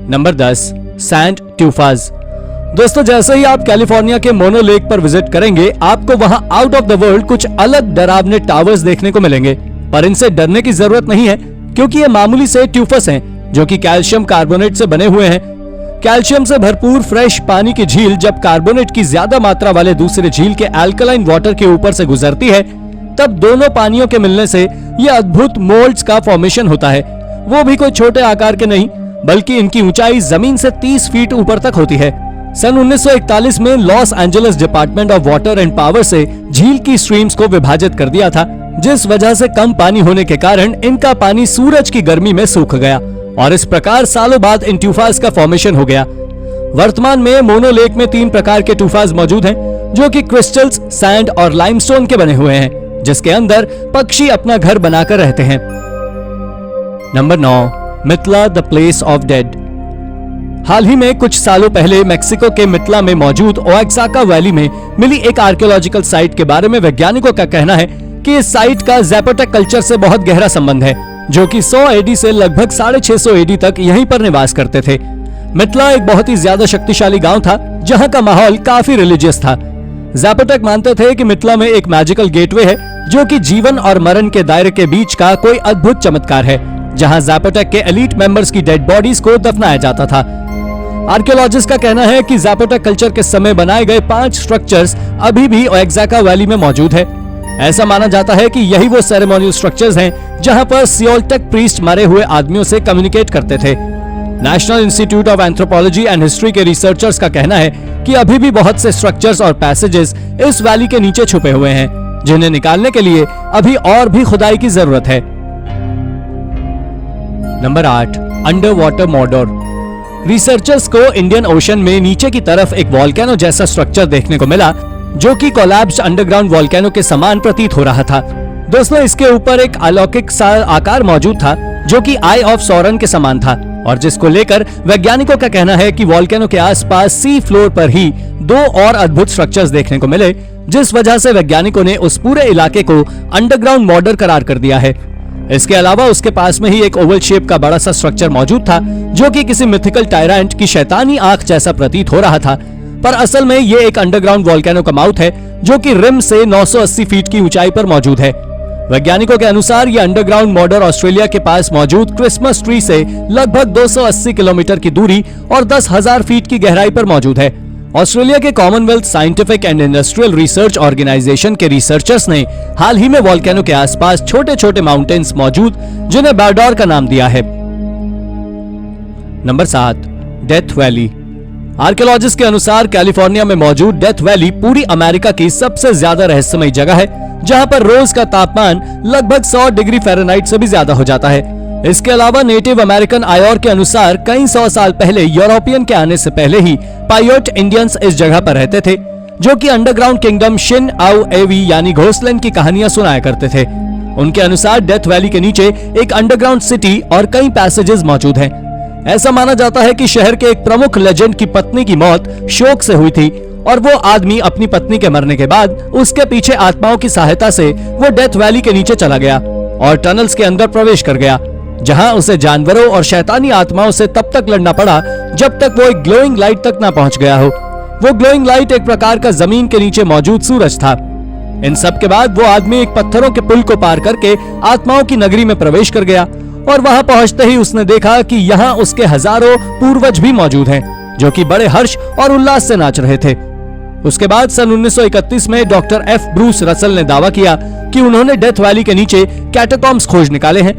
Number 10, sand ट्यूफास। दोस्तों, जैसे ही आप कैलिफोर्निया के मोनो लेक पर विजिट करेंगे, आपको वहां आउट ऑफ द वर्ल्ड कुछ अलग डरावने टावर्स देखने को मिलेंगे। पर इनसे डरने की जरूरत नहीं है, क्योंकि ये मामूली से ट्यूफस हैं, जो कि कैल्शियम कार्बोनेट से बने हुए हैं। कैल्शियम से भरपूर फ्रेश पानी की झील जब कार्बोनेट की ज्यादा मात्रा वाले दूसरे झील के अल्कलाइन वाटर के ऊपर से गुजरती है, तब दोनों पानियों के मिलने से ये अद्भुत मोल्ड्स का फॉर्मेशन होता है। वो भी कोई छोटे आकार के नहीं, बल्कि इनकी ऊंचाई जमीन से 30 फीट ऊपर तक होती है। सन 1941 में Los Angeles department of water and power से झील की स्ट्रीम्स को विभाजित कर दिया था, जिस वजह से कम पानी होने के कारण इनका पानी सूरज की गर्मी में सूख गया और इस प्रकार सालों बाद इन ट्यूफास का फॉर्मेशन हो गया। वर्तमान में मोनो लेक में 3 प्रकार के ट्यूफास मौजूद हैं, जो कि क्रिस्टल्स, सैंड और लाइमस्टोन के बने हुए हैं, जिसके अंदर पक्षी अपना घर बनाकर रहते हैं। Number 9, Mitla the place of dead. हाल ही में कुछ सालों पहले मेक्सिको के मितला में मौजूद ओएक्साका वैली में मिली एक आर्कियोलॉजिकल साइट के बारे में वैज्ञानिकों का कहना है कि इस साइट का ज़ैपोटेक कल्चर से बहुत गहरा संबंध है, जो कि 100 एडी से लगभग 650 एडी तक यहीं पर निवास करते थे। मितला एक बहुत ही ज्यादा शक्तिशाली गांव था, जहां का माहौल काफी रिलीजियस था। ज़ैपोटेक मानते थे कि मितला में एक मैजिकल गेटवे है, जो कि जीवन और मरण के दायरे के बीच का कोई अद्भुत चमत्कार है, जहां ज़ैपोटेक के एलीट मेंबर्स की डेड बॉडीज को दफनाया जाता था। आर्कियोलॉजिस्ट का कहना है कि ज़ैपोटेक कल्चर के समय बनाए गए 5 स्ट्रक्चर्स अभी भी ओएक्साका वैली में मौजूद है। ऐसा माना जाता है कि यही वो सेरेमोनियल स्ट्रक्चर्स हैं जहां पर सियोल्टेक प्रीस्ट मरे हुए आदमियों से कम्युनिकेट करते थे। National institute of anthropology and history के रिसर्चर्स का कहना है कि अभी भी बहुत से स्ट्रक्चर्स और पैसेजेस इस वैली के नीचे छुपे हुए हैं, जिन्हें निकालने के लिए अभी और भी खुदाई की जरूरत है। Number 8, under water Mordor. Researchers को इंडियन ओशन में नीचे की तरफ एक वॉल्केनो जैसा स्ट्रक्चर देखने को मिला, जो कि कोलैप्स्ड अंडरग्राउंड वॉल्केनो के समान प्रतीत हो रहा था। दोस्तों, इसके ऊपर एक अलौकिक सा आकार मौजूद था, जो कि आई ऑफ सौरन के समान था, और जिसको लेकर वैज्ञानिकों का कहना है कि वॉल्केनो के आसपास सी फ्लोर पर ही 2 और अद्भुत स्ट्रक्चर्स देखने को मिले, जिस वजह से वैज्ञानिकों ने उस पूरे इलाके को अंडरग्राउंड मॉर्डर करार कर दिया है। इसके अलावा उसके पास में ही एक ओवल शेप का बड़ा सा स्ट्रक्चर मौजूद था, जो कि किसी मिथिकल टायरेंट की शैतानी आंख जैसा प्रतीत हो रहा था, पर असल में ये एक अंडरग्राउंड वॉल्केनो का माउथ है, जो कि रिम से 980 फीट की ऊंचाई पर मौजूद है। वैज्ञानिकों के अनुसार ये अंडरग्राउंड मॉर्डर ऑस्ट्रेलिया के पास मौजूद क्रिसमस ट्री से लगभग 280 किलोमीटर की दूरी और 10,000 फीट की गहराई पर मौजूद है। ऑस्ट्रेलिया के Commonwealth Scientific and Industrial Research Organisation के रिसर्चर्स ने हाल ही में वॉल्केनो के आसपास छोटे छोटे माउंटेन्स मौजूद, जिन्हें बारडोर का नाम दिया है। Number 7, death valley. आर्कियोलॉजिस्ट के अनुसार कैलिफोर्निया में मौजूद डेथ वैली पूरी अमेरिका की सबसे ज्यादा रहस्यमयी जगह है, जहां पर रोज का तापमान लगभग 100 डिग्री फ़ारेनहाइट से भी ज्यादा हो जाता है। इसके अलावा नेटिव अमेरिकन आयोर के अनुसार कई 100 साल पहले यूरोपियन के आने से पहले ही पायोट इंडियंस इस जगह पर रहते थे, जो कि अंडरग्राउंड किंगडम शिन आउ एवी यानी घोसलैंड की कहानियां सुनाया करते थे। उनके अनुसार डेथ वैली के नीचे एक अंडरग्राउंड सिटी और कई पैसेजेस मौजूद हैं। ऐसा माना जाता है कि शहर के एक प्रमुख लेजेंड की पत्नी की मौत शोक से हुई थी, और वो आदमी अपनी पत्नी के मरने के बाद उसके पीछे आत्माओं की सहायता से वो डेथ वैली के नीचे चला गया और टनल्स के अंदर प्रवेश कर गया, जहां उसे जानवरों और शैतानी आत्माओं से तब तक लड़ना पड़ा जब तक वो एक ग्लोइंग लाइट तक ना पहुंच गया हो। वो ग्लोइंग लाइट एक प्रकार का जमीन के नीचे मौजूद सूरज था। इन सब के बाद वो आदमी एक पत्थरों के पुल को पार करके आत्माओं की नगरी में प्रवेश कर गया, और वहां पहुंचते ही उसने देखा कि यहाँ उसके हजारों पूर्वज भी मौजूद हैं, जो कि बड़े हर्ष और उल्लास से नाच रहे थे। उसके बाद सन 1931 में डॉक्टर एफ ब्रूस रसल ने दावा किया कि उन्होंने डेथ वैली के नीचे कैटाकॉम्ब्स खोज निकाले हैं।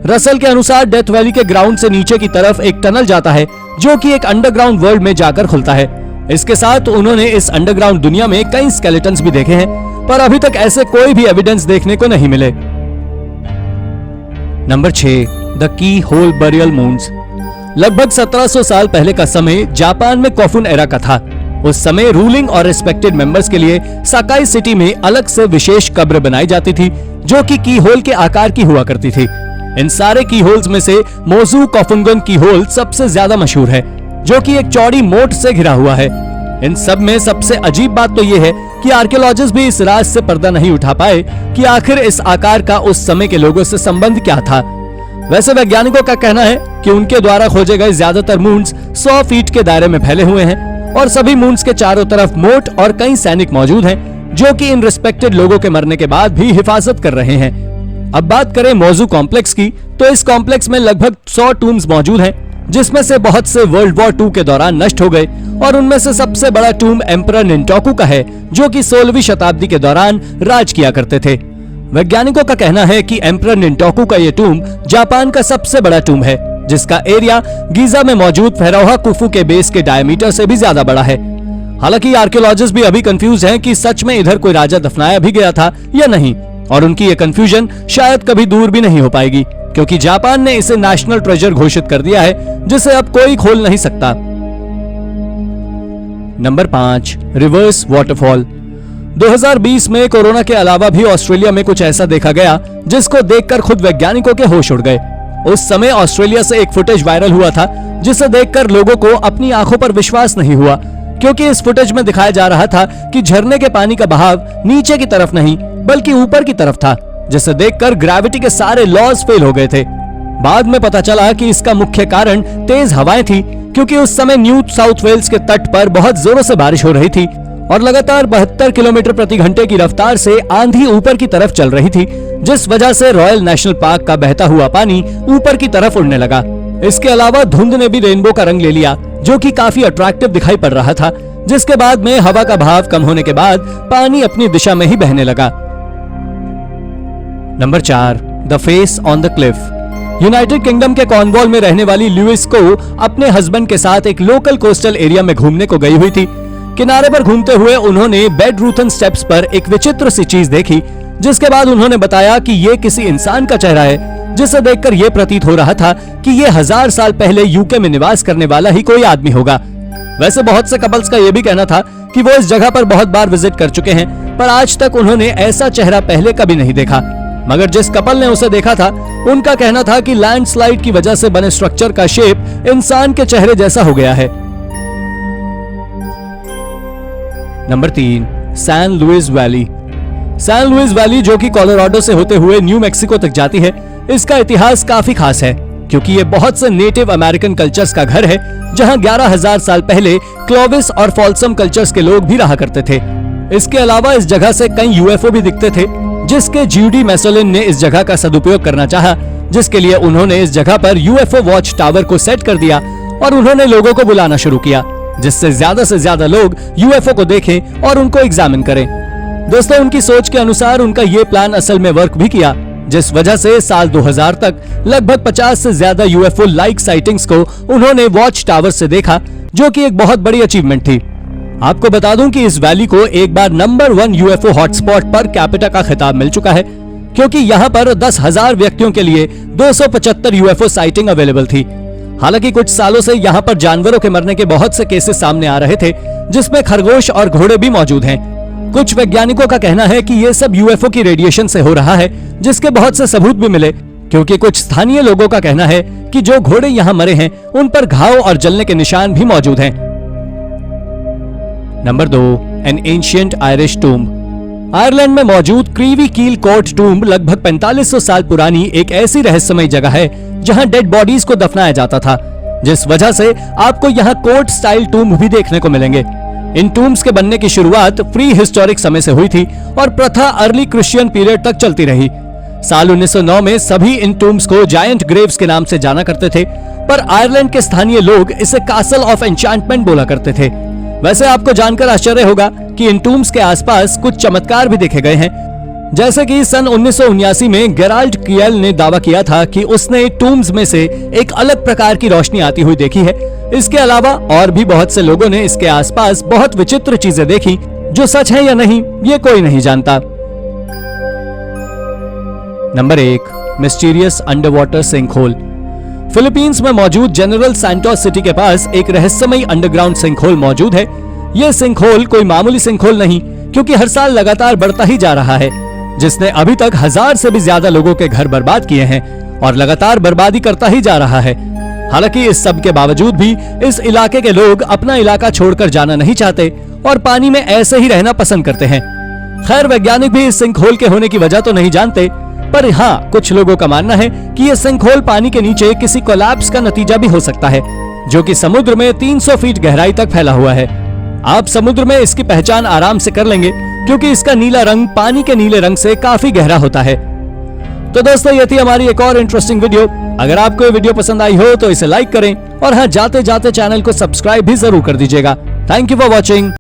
रसल के अनुसार डेथ वैली के ग्राउंड से नीचे की तरफ एक टनल जाता है, जो कि एक अंडरग्राउंड वर्ल्ड में जाकर खुलता है। इसके साथ उन्होंने इस अंडरग्राउंड दुनिया में कई स्केलेटन्स भी देखे हैं, पर अभी तक ऐसे कोई भी एविडेंस देखने को नहीं मिले। Number 6, the key hole burial mounds. लगभग 1700 साल पहले का समय जापान में कोफुन एरा का था। उस समय रूलिंग और रिस्पेक्टेड मेंबर्स के लिए साकाई सिटी में अलग से विशेष कब्र बनाई जाती थी, जो कि की होल के आकार की हुआ करती थी। इन सारे की होल्स में से मोजू कोफुंगन की होल सबसे ज्यादा मशहूर है, जो कि एक चौड़ी मोट से घिरा हुआ है। इन सब में सबसे अजीब बात तो ये है कि आर्कियोलॉजिस्ट भी इस राज से पर्दा नहीं उठा पाए कि आखिर इस आकार का उस समय के लोगों से संबंध क्या था। वैसे वैज्ञानिकों का कहना है कि कि उनके द्वारा खोजे गए ज्यादातर मून्स 100 फीट के दायरे में फैले हुए हैं और सभी मून्स के चारों तरफ मोट और कई सैनिक मौजूद हैं जो कि इन रिस्पेक्टेड लोगों के मरने के बाद भी हिफाजत कर रहे हैं। अब बात करें मौजू कॉम्प्लेक्स की, तो इस कॉम्प्लेक्स में लगभग 100 टूम्स मौजूद हैं, जिसमें से बहुत से वर्ल्ड वॉर 2 के दौरान नष्ट हो गए और उनमें से सबसे बड़ा टूम एम्परर निंटोकू का है, जो कि 16वीं शताब्दी के दौरान राज किया करते थे। वैज्ञानिकों का कहना है कि एम्परर निंटोकू का ये टूम जापान का सबसे बड़ा टूम है, जिसका एरिया गीजा में मौजूद फेरोहा कुफू के बेस के डायमीटर से भी ज्यादा बड़ा है। हालांकि आर्कियोलॉजिस्ट भी अभी कंफ्यूज हैं कि सच में इधर कोई राजा दफनाया भी गया था या नहीं, और उनकी ये कंफ्यूजन शायद कभी दूर भी नहीं हो पाएगी, क्योंकि जापान ने इसे नेशनल ट्रेजर घोषित कर दिया है, जिसे अब कोई खोल नहीं सकता। Number 5, reverse waterfall. 2020 में कोरोना के अलावा भी ऑस्ट्रेलिया में कुछ ऐसा देखा गया जिसको देखकर खुद वैज्ञानिकों के होश उड़ गए। उस समय ऑस्ट्रेलिया से एक फुटेज वायरल हुआ था, जिसे देखकर लोगों को अपनी आंखों पर विश्वास नहीं हुआ, क्योंकि इस फुटेज में दिखाया जा रहा था कि झरने के पानी का बहाव नीचे की तरफ नहीं बल्कि ऊपर की तरफ था, जिसे देखकर ग्रेविटी के सारे लॉज फेल हो गए थे। बाद में पता चला कि इसका मुख्य कारण तेज हवाएं थी, क्योंकि उस समय न्यू साउथ वेल्स के तट पर बहुत जोरों से बारिश हो रही थी और लगातार 72 किलोमीटर प्रति घंटे की रफ्तार से आंधी ऊपर की तरफ चल रही थी, जिस वजह से रॉयल नेशनल पार्क का बहता हुआ पानी ऊपर की तरफ उड़ने लगा। इसके अलावा धुंध ने भी रेनबो का रंग ले लिया, जो कि काफी अट्रैक्टिव दिखाई पड़ रहा था, जिसके बाद में हवा का बहाव कम होने के बाद पानी अपनी दिशा में ही बहने लगा। Number 4, the face on the Cliff. United kingdom के कॉर्नवॉल में रहने वाली लुइस को अपने हस्बैंड के साथ एक लोकल कोस्टल एरिया में घूमने को गई हुई थी। किनारे पर घूमते हुए उन्होंने बेडरूथन स्टेप्स पर एक विचित्र सी चीज देखी, जिसके बाद उन्होंने बताया कि ये किसी इंसान का चेहरा है, जिसे देखकर यह प्रतीत हो रहा था कि ये 1000 साल पहले यूके में निवास करने वाला ही कोई आदमी होगा। वैसे बहुत से कपल्स का यह भी कहना था कि वो इस जगह पर बहुत बार विजिट कर चुके हैं, पर आज तक उन्होंने ऐसा चेहरा पहले कभी नहीं देखा। मगर जिस कपल ने उसे देखा था, उनका कहना था कि लैंडस्लाइड की वजह से बने स्ट्रक्चर का शेप इंसान के चेहरे जैसा हो गया है। Number 3, San Luis Valley. San Luis Valley, जो कि कोलोराडो से होते हुए न्यू मैक्सिको तक जाती है, इसका इतिहास काफी खास है, क्योंकि ये बहुत से नेटिव अमेरिकन कल्चर्स का घर है, जहां 11,000 साल पहले क्लोविस और फॉल्सम कल्चर्स के लोग भी रहा करते थे। इसके अलावा इस जगह से कई यूएफओ भी दिखते थे, जिसके ज्यूडी मैसोलिन ने इस जगह का सदुपयोग करना चाहा, जिसके लिए उन्होंने इस जगह पर यूएफओ वॉच टावर को सेट कर दिया और उन्होंने लोगों को बुलाना शुरू किया, जिससे ज्यादा लोग यूएफओ को देखें और उनको एग्जामिन करें। दोस्तों, उनकी सोच के अनुसार उनका ये प्लान असल में वर्क भी किया, जिस वजह से साल 2000 तक लगभग 50 से ज्यादा यूएफओ लाइक साइटिंग्स को उन्होंने वॉच टावर से देखा, जो कि एक बहुत बड़ी अचीवमेंट थी। आपको बता दूं कि इस वैली को एक बार number 1 UFO hotspot per capita का खिताब मिल चुका है, क्योंकि यहाँ पर 10,000 व्यक्तियों के लिए 275 यूएफओ साइटिंग अवेलेबल थी। हालांकि कुछ सालों से यहाँ पर जानवरों के मरने के बहुत से केसेस सामने आ रहे थे, जिसमें खरगोश और घोड़े भी मौजूद हैं। कुछ वैज्ञानिकों का कहना है कि ये सब यूएफओ की रेडिएशन से हो रहा है, जिसके बहुत से सबूत भी मिले, क्योंकि कुछ स्थानीय लोगों का कहना है कि जो घोड़े यहाँ मरे हैं, उन पर घाव और जलने के निशान भी मौजूद हैं। Number 2, N ancient Irish tomb. Ireland में मौजूद क्रीवी कील कोर्ट टूम्ब लगभग 4500 साल पुरानी एक ऐसी रहस्यमयी जगह है, जहां डेड बॉडीज को दफनाया जाता था, जिस वजह से आपको यहाँ कोर्ट स्टाइल टूम्ब भी देखने को मिलेंगे। इन टूम्ब्स के बनने की शुरुआत प्री हिस्टोरिक समय से हुई थी और प्रथा अर्ली क्रिश्चियन पीरियड तक चलती रही। साल 1909 में सभी इन टूम्ब्स को जायंट ग्रेव्स के नाम से जाना करते थे, पर आयरलैंड के स्थानीय लोग इसे कासल ऑफ एन्चांटमेंट बोला करते थे। वैसे आपको जानकर आश्चर्य होगा कि इन टूम्ब्स के आसपास कुछ चमत्कार भी देखे गए हैं, जैसे कि सन 1979 में गेराल्ड कियल ने दावा किया था कि उसने टूम्ब्स में से एक अलग प्रकार की रोशनी आती हुई देखी है। इसके अलावा और भी बहुत से लोगों ने इसके आसपास बहुत विचित्र चीजें देखी, जो सच है या नहीं ये कोई नहीं जानता। Number 1, mysterious underwater sinkhole. Philippines में मौजूद जनरल सैंटोस सिटी के पास एक रहस्यमयी अंडरग्राउंड सिंकहोल मौजूद है। यह सिंकहोल कोई मामूली सिंकहोल नहीं, क्योंकि हर साल लगातार बढ़ता ही जा रहा है, जिसने अभी तक 1000 से भी ज्यादा लोगों के घर बर्बाद किए हैं और लगातार बर्बादी करता ही जा रहा है। हालांकि इस सब के बावजूद भी इस इलाके के लोग अपना इलाका छोड़कर जाना नहीं चाहते और पानी में ऐसे ही रहना पसंद करते हैं। खैर, वैज्ञानिक भी इस सिंकहोल के होने की वजह तो नहीं जानते, पर हाँ, कुछ लोगों का मानना है कि ये सिंकहोल पानी के नीचे किसी कोलैप्स का नतीजा भी हो सकता है, जो कि समुद्र में 300 फीट गहराई तक फैला हुआ है। आप समुद्र में इसकी पहचान आराम से कर लेंगे, क्योंकि इसका नीला रंग पानी के नीले रंग से काफी गहरा होता है। तो दोस्तों, ये थी हमारी एक और इंटरेस्टिंग वीडियो। अगर आपको ये वीडियो पसंद आई हो तो इसे लाइक करें और हाँ, जाते जाते चैनल को सब्सक्राइब भी जरूर कर दीजिएगा। Thank you for watching.